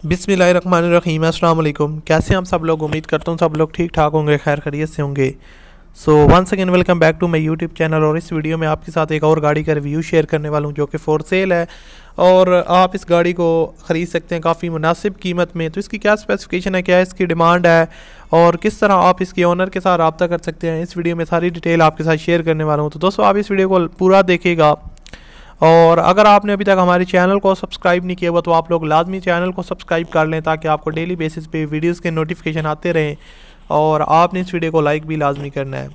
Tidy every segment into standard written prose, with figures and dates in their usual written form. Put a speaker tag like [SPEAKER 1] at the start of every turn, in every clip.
[SPEAKER 1] बिस्मिल्लाहिर्रहमानिर्रहीम। अस्सलाम वालेकुम। कैसे हैं हम सब लोग? उम्मीद करता हूँ सब लोग ठीक ठाक होंगे, खैर खैरियत से होंगे। So once again welcome back to my YouTube channel. और इस वीडियो में आपके साथ एक और गाड़ी का रिव्यू शेयर करने वाला हूँ जो कि फॉर सेल है और आप इस गाड़ी को ख़रीद सकते हैं काफ़ी मुनासिब कीमत में। तो इसकी क्या स्पेसिफिकेशन है, क्या इसकी डिमांड है और किस तरह आप इसके ओनर के साथ रब्ता कर सकते हैं, इस वीडियो में सारी डिटेल आपके साथ शेयर करने वाला हूँ। तो दोस्तों आप इस वीडियो को पूरा देखिएगा और अगर आपने अभी तक हमारे चैनल को सब्सक्राइब नहीं किया हुआ तो आप लोग लाजमी चैनल को सब्सक्राइब कर लें ताकि आपको डेली बेसिस पे वीडियोस के नोटिफिकेशन आते रहें। और आपने इस वीडियो को लाइक भी लाजमी करना है।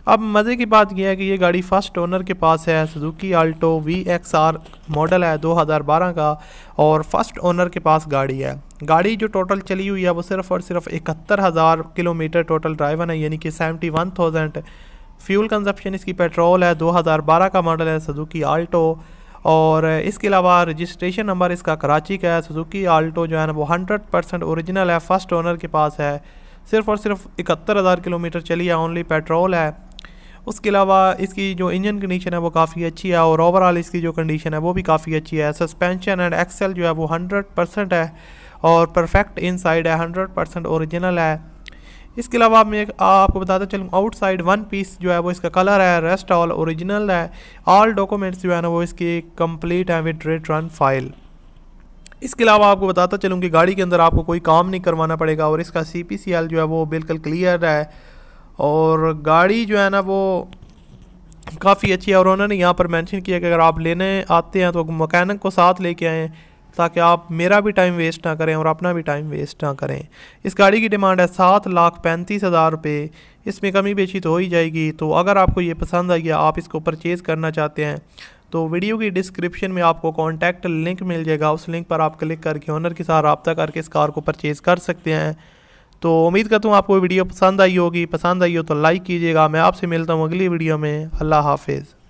[SPEAKER 1] अब मज़े की बात यह है कि ये गाड़ी फर्स्ट ओनर के पास है। सुजुकी आल्टो VXR मॉडल है 2012 का और फर्स्ट ओनर के पास गाड़ी है। गाड़ी जो टोटल चली हुई है वो सिर्फ़ और सिर्फ 71,000 किलोमीटर टोटल ड्राइवन है, यानी कि 71,000। फ्यूल कंजप्शन इसकी पेट्रोल है। 2012 का मॉडल है सुजुकी आल्टो। और इसके अलावा रजिस्ट्रेशन नंबर इसका कराची का है। सुजुकी आल्टो जो है ना वो 100% ओरिजिनल है, फर्स्ट ओनर के पास है। सिर्फ़ और सिर्फ 71,000 किलोमीटर चली है, ओनली पेट्रोल है। उसके अलावा इसकी जो इंजन कंडीशन है वो काफ़ी अच्छी है और ओवरऑल इसकी जो कंडीशन है वो भी काफ़ी अच्छी है। सस्पेंशन एंड एक्सेल जो है वो 100% है और परफेक्ट इनसाइड है, 100% ओरिजिनल है। इसके अलावा मैं आपको बताता चलूँ, आउटसाइड वन पीस जो है वो इसका कलर है, रेस्ट ऑल ओरिजिनल है। ऑल डॉक्यूमेंट्स जो है ना वो इसकी कंप्लीट है विद रिटर्न फाइल। इसके अलावा आपको बताता चलूँ कि गाड़ी के अंदर आपको कोई काम नहीं करवाना पड़ेगा और इसका CPCL जो है वो बिल्कुल क्लियर है और गाड़ी जो है ना वो काफ़ी अच्छी है। और उन्होंने यहाँ पर मेंशन किया कि अगर आप लेने आते हैं तो मैकेनिक को साथ लेके आएँ ताकि आप मेरा भी टाइम वेस्ट ना करें और अपना भी टाइम वेस्ट ना करें। इस गाड़ी की डिमांड है 7,35,000 रुपये। इसमें कमी बेशी तो हो ही जाएगी। तो अगर आपको ये पसंद आई या आप इसको परचेज़ करना चाहते हैं तो वीडियो की डिस्क्रिप्शन में आपको कॉन्टैक्ट लिंक मिल जाएगा। उस लिंक पर आप क्लिक करके ओनर के साथ रब्ता करके इस कार को परचेज़ कर सकते हैं। तो उम्मीद करता हूँ आपको वीडियो पसंद आई होगी। पसंद आई हो तो लाइक कीजिएगा। मैं आपसे मिलता हूँ अगली वीडियो में। अल्लाह हाफिज़।